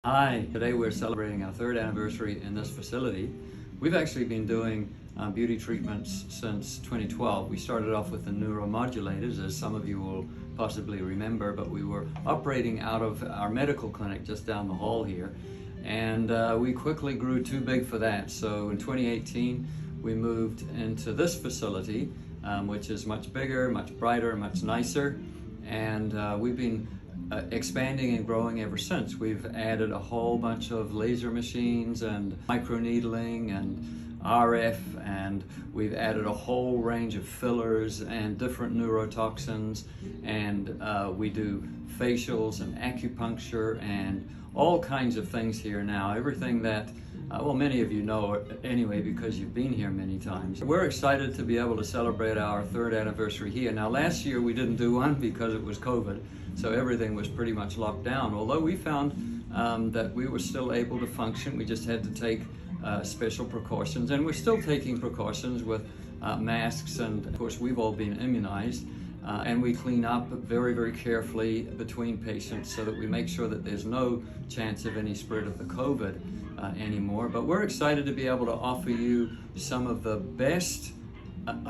Hi, today we're celebrating our third anniversary in this facility. We've actually been doing beauty treatments since 2012. We started off with the neuromodulators, as some of you will possibly remember, but we were operating out of our medical clinic just down the hall here. And we quickly grew too big for that. So in 2018, we moved into this facility, which is much bigger, much brighter, much nicer. And we've been expanding and growing ever since. We've added a whole bunch of laser machines and microneedling and RF, and we've added a whole range of fillers and different neurotoxins, and we do facials and acupuncture and all kinds of things here now. Everything that well, many of you know anyway because you've been here many times. We're excited to be able to celebrate our third anniversary here. Now, last year we didn't do one because it was COVID, so everything was pretty much locked down. Although we found that we were still able to function, we just had to take special precautions, and we're still taking precautions with masks, and of course we've all been immunized. And we clean up very, very carefully between patients so that we make sure that there's no chance of any spread of the COVID anymore. But we're excited to be able to offer you some of the best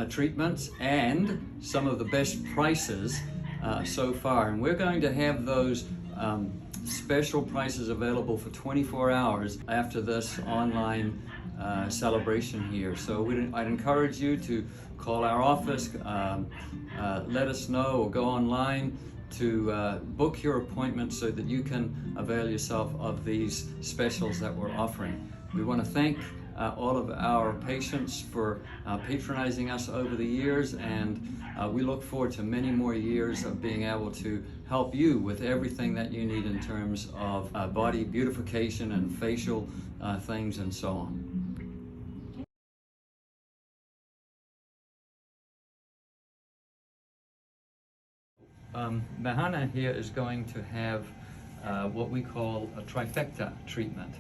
treatments and some of the best prices so far. And we're going to have those special prices available for 24 hours after this online celebration here. So I'd encourage you to call our office, let us know, or go online to book your appointment so that you can avail yourself of these specials that we're offering. We want to thank all of our patients for patronizing us over the years, and we look forward to many more years of being able to help you with everything that you need in terms of body beautification and facial things and so on. Mahana here is going to have what we call a trifecta treatment.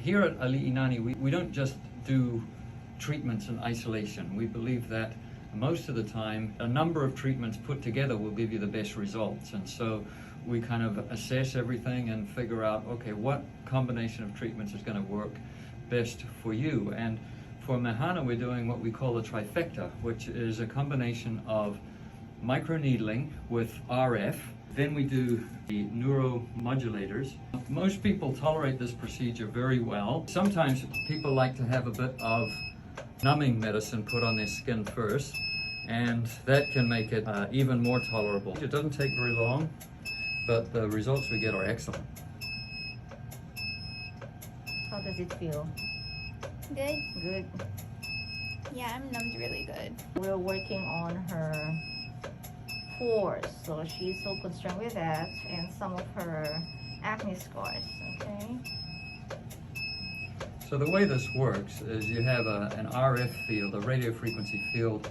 Here at Nani, we don't just do treatments in isolation. We believe that most of the time, a number of treatments put together will give you the best results. And so we kind of assess everything and figure out, okay, what combination of treatments is going to work best for you. And for Mahana, we're doing what we call a trifecta, which is a combination of microneedling with RF. Then we do the neuromodulators. Most people tolerate this procedure very well. Sometimes people like to have a bit of numbing medicine put on their skin first, and that can make it even more tolerable. It doesn't take very long, but the results we get are excellent. How does it feel? Good. Good. Yeah, I'm numbed really good. We're working on her pores, so she's so concerned with that, and some of her acne scars. Okay. So the way this works is you have an RF field, a radio frequency field,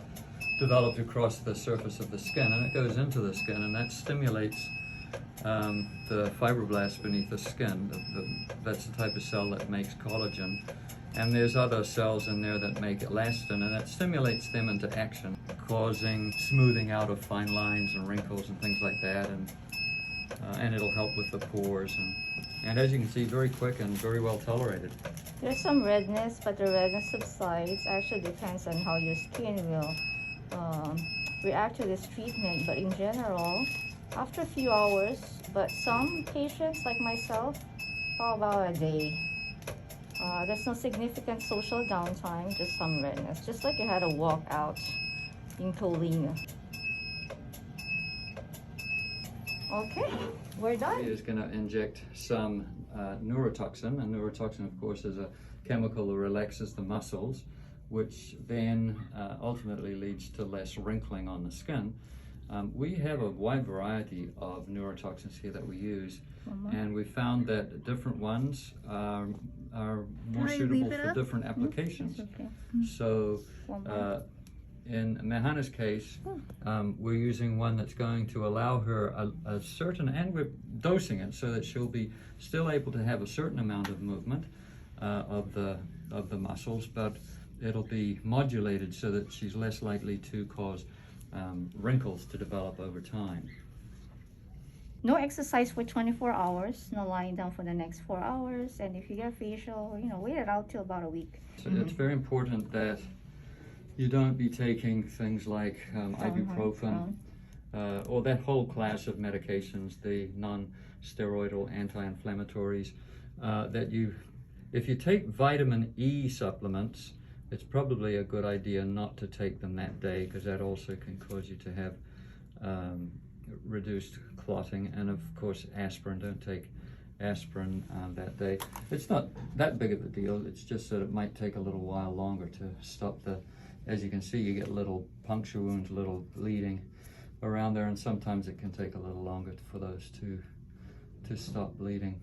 developed across the surface of the skin, and it goes into the skin, and that stimulates the fibroblasts beneath the skin. That's the type of cell that makes collagen. And there's other cells in there that make elastin, and that stimulates them into action, causing smoothing out of fine lines and wrinkles and things like that, and it'll help with the pores. And as you can see, very quick and very well tolerated. There's some redness, but the redness subsides. Actually depends on how your skin will react to this treatment, but in general, after a few hours, but some patients like myself, how about a day? There's no significant social downtime, just some redness, just like you had a walk out in Kapolei. Okay, we're done. He is going to inject some neurotoxin, and neurotoxin, of course, is a chemical that relaxes the muscles, which then ultimately leads to less wrinkling on the skin. We have a wide variety of neurotoxins here that we use, and we found that different ones are more suitable for different applications. Okay. So in Mahana's case, we're using one that's going to allow her a certain, and we're dosing it so that she'll be still able to have a certain amount of movement of the muscles, but it'll be modulated so that she's less likely to cause wrinkles to develop over time. No exercise for 24 hours, no lying down for the next 4 hours. And if you get facial, you know, wait it out till about a week. So it's very important that you don't be taking things like ibuprofen or that whole class of medications, the non-steroidal anti-inflammatories, that if you take vitamin E supplements, it's probably a good idea not to take them that day, because that also can cause you to have reduced clotting. And of course aspirin, don't take aspirin that day. It's not that big of a deal, it's just that it might take a little while longer to stop as you can see, you get little puncture wounds, little bleeding around there, and sometimes it can take a little longer for those to stop bleeding.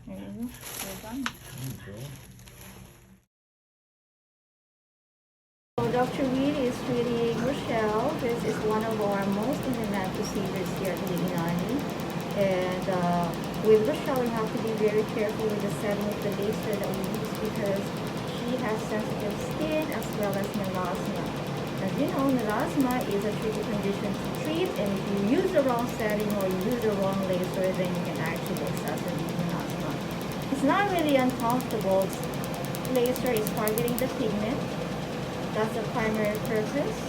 There you go. You're done. So Dr. Reed is treating Rochelle. This is one of our most in-demand procedures here at Nani. And with Rochelle, we have to be very careful with the setting of the laser that we use, because she has sensitive skin as well as melasma. As you know, melasma is a tricky condition to treat, and if you use the wrong setting or you use the wrong laser, then you can actually exacerbate melasma. It's not really uncomfortable. Laser is targeting the pigment. That's the primary purpose.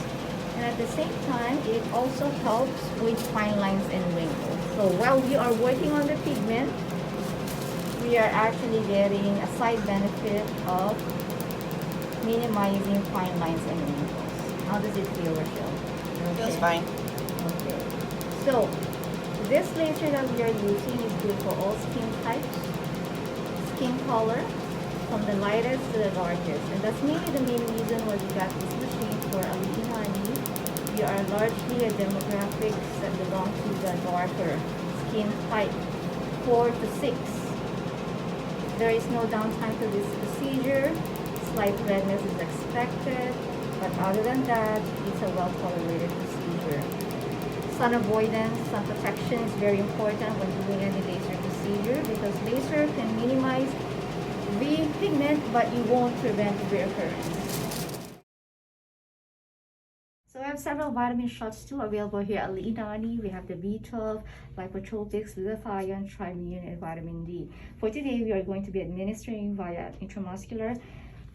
And at the same time, it also helps with fine lines and wrinkles. So while we are working on the pigment, we are actually getting a side benefit of minimizing fine lines and wrinkles. How does it feel, Rochelle? Okay. Feels fine. Okay. So this laser that we are using is good for all skin types, skin color, from the lightest to the darkest. And that's mainly the main reason why we got this machine for Nani. We are largely a demographics that belong to the darker skin type, 4 to 6. There is no downtime to this procedure. Slight redness is expected, but other than that, it's a well-tolerated procedure. Sun avoidance, sun protection is very important when doing any laser procedure, because laser can minimize pigment, but you won't prevent reoccurrence. So I have several vitamin shots too available here at Nani. We have the B12, lipotropics, glutathione, trimune, and vitamin D. For today, we are going to be administering via intramuscular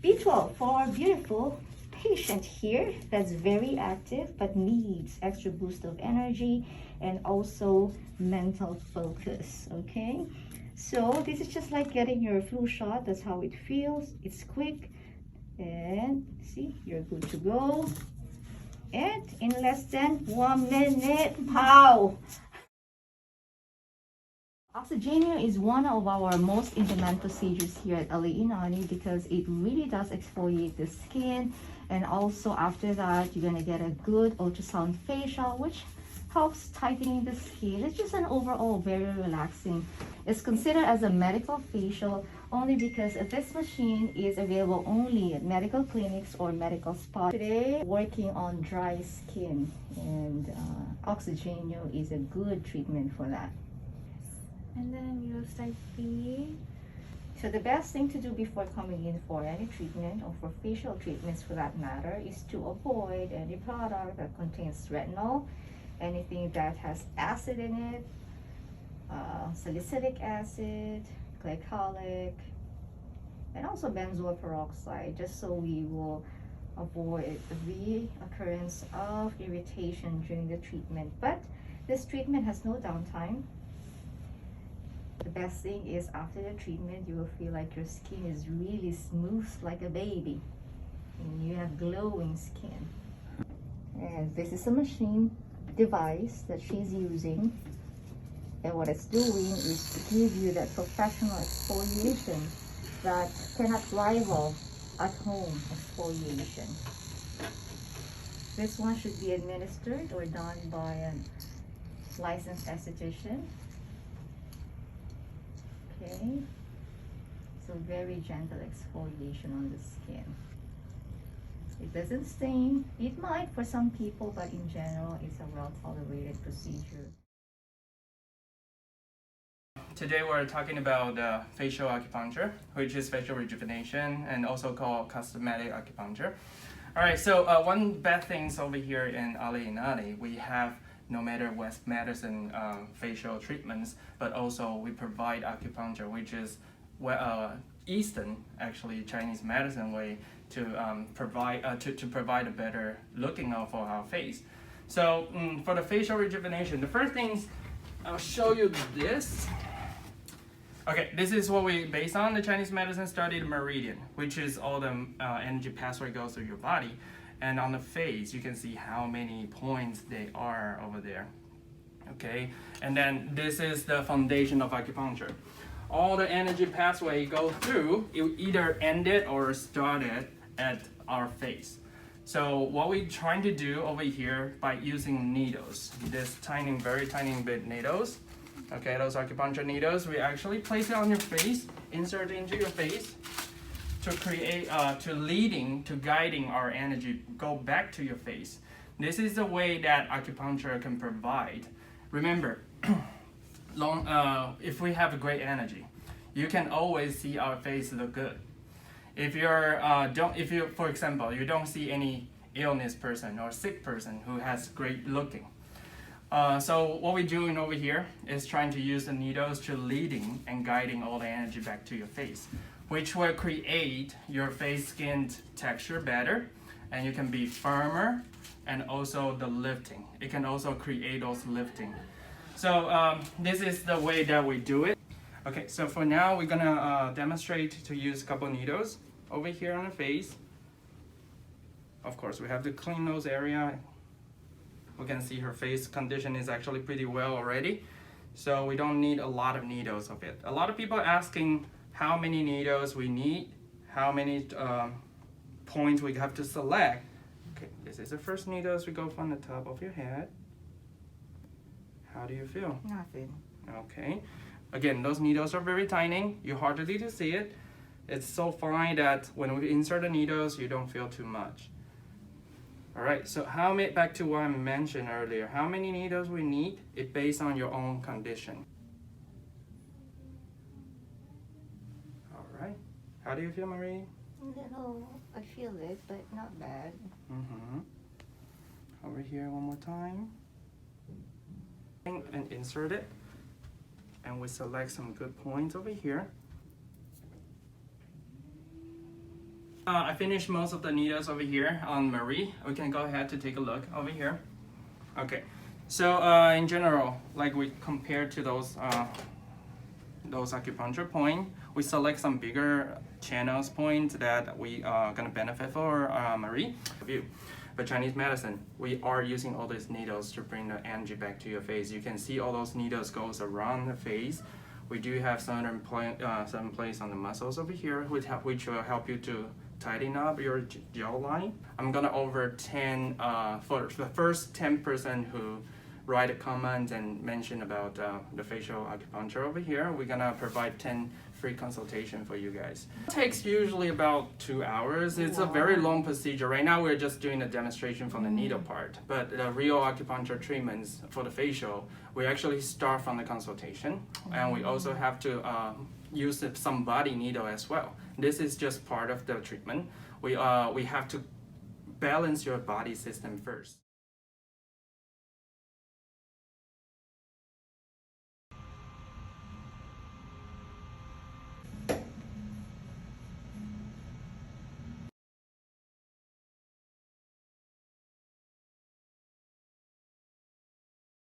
B12 for our beautiful patient here that's very active but needs extra boost of energy and also mental focus. Okay, so this is just like getting your flu shot. That's how it feels. It's quick, and see, you're good to go. And in less than 1 minute, pow! Oxygenio is one of our most in-demand procedures here at Nani, because it really does exfoliate the skin, and also after that you're gonna get a good ultrasound facial, which helps tightening the skin. It's just an overall very relaxing. It's considered as a medical facial only because this machine is available only at medical clinics or medical spas. Today, working on dry skin, and Oxygenio is a good treatment for that. And then you'll start feeling. So the best thing to do before coming in for any treatment, or for facial treatments for that matter, is to avoid any product that contains retinol, anything that has acid in it, salicylic acid, glycolic, and also benzoyl peroxide, just so we will avoid the occurrence of irritation during the treatment. But this treatment has no downtime. The best thing is after the treatment, you will feel like your skin is really smooth like a baby, and you have glowing skin. And this is a machine device that she's using, and what it's doing is to give you that professional exfoliation that cannot rival at home exfoliation. This one should be administered or done by a licensed esthetician. Okay, so very gentle exfoliation on the skin. It doesn't stain. It might for some people, but in general, it's a well-tolerated procedure. today we're talking about facial acupuncture, which is facial rejuvenation and also called cosmetic acupuncture. All right, so one bad thing over here in LA and Nani, we have no matter West medicine facial treatments, but also we provide acupuncture, which is Eastern, actually Chinese medicine way to provide a better looking for our face. So for the facial rejuvenation, the first things I'll show you this. Okay, this is what we based on the Chinese medicine study, the meridian, which is all the energy pathway goes through your body, and on the face you can see how many points they are over there. Okay, and then this is the foundation of acupuncture. All the energy pathway go through, you either end it or start it at our face. So what we're trying to do over here by using needles, this tiny, very tiny bit needles, okay, those acupuncture needles, we actually place it on your face, insert it into your face to create, to guiding our energy go back to your face. This is the way that acupuncture can provide. Remember, if we have a great energy, you can always see our face look good. If you're, for example, you don't see any illness person or sick person who has great looking. So what we're doing over here is trying to use the needles to leading and guiding all the energy back to your face, which will create your face skin texture better, and you can be firmer, and also the lifting. It can also create those lifting. So this is the way that we do it. Okay, so for now we're gonna demonstrate to use a couple needles over here on the face. Of course, we have to clean those area. We can see her face condition is actually pretty well already, so we don't need a lot of needles of it. A lot of people asking how many needles we need, how many points we have to select. Okay, this is the first needles. We go from the top of your head. How do you feel? Nothing. Okay. Again, those needles are very tiny. You hardly to see it. It's so fine that when we insert the needles, you don't feel too much. All right, so back to what I mentioned earlier, how many needles we need, it's based on your own condition. All right, how do you feel, Marie? I feel it, but not bad. Over here one more time. And insert it. And we select some good points over here. I finished most of the needles over here on Marie. We can go ahead to take a look over here. Okay, so in general, like we compare to those acupuncture point, we select some bigger channels points that we are gonna benefit for Marie. But Chinese medicine, we are using all these needles to bring the energy back to your face. You can see all those needles goes around the face. We do have certain place on the muscles over here, which will help you to tighten up your jawline. I'm gonna over 10 for the first 10% who write a comment and mention about the facial acupuncture over here. We're gonna provide 10 free consultation for you guys. It takes usually about 2 hours. It's a very long procedure. Right now we're just doing a demonstration from the needle part, but the real acupuncture treatments for the facial, we actually start from the consultation, and we also have to use some body needle as well. This is just part of the treatment. We have to balance your body system first.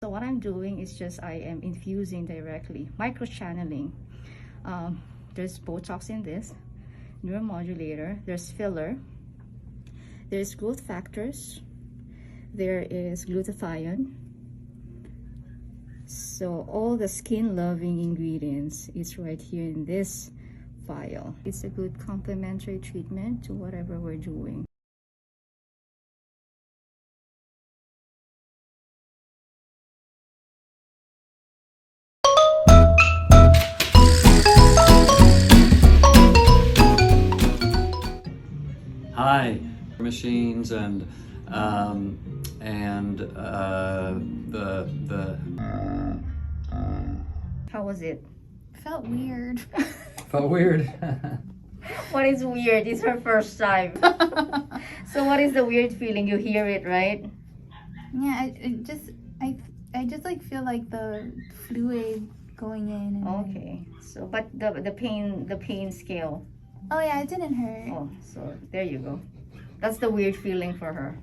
So what I'm doing is just I am infusing directly, microchanneling. There's Botox in this, neuromodulator, there's filler, there's growth factors, there is glutathione. So all the skin loving ingredients is right here in this vial. It's a good complementary treatment to whatever we're doing. Hi, machines and How was it? felt weird. Felt weird. What is weird? It's her first time. So what is the weird feeling? You hear it, right? Yeah, I just like feel like the fluid going in. And Okay. So, but the pain scale. Oh yeah, it didn't hurt. Oh, so there you go. That's the weird feeling for her.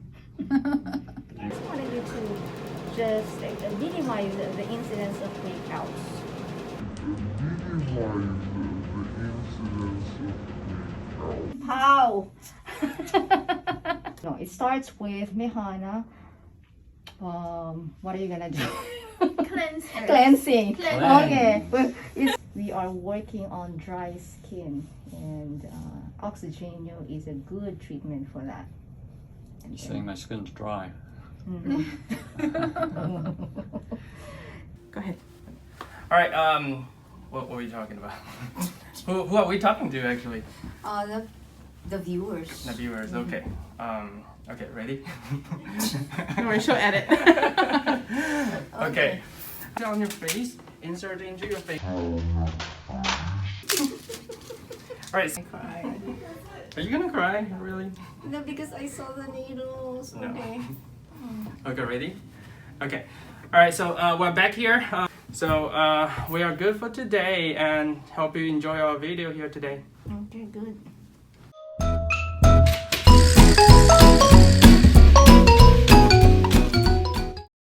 I just wanted you to just minimize the incidence of breakouts. How? No, it starts with Mehana. What are you gonna do? Cleanser. Cleansing. Cleanse. Okay. We are working on dry skin, and Oxygenio is a good treatment for that. You're saying my skin's dry. Mhm. Go ahead. All right. What were we talking about? who are we talking to actually? The viewers. The viewers. Okay. Okay. Ready? She'll edit. Okay. On your face. Insert into your face. All right. Cry. Are you gonna cry? Really? No, because I saw the needles. No. Okay. Okay, ready? Okay. All right, so we're back here. We are good for today and hope you enjoy our video here today. Okay, good.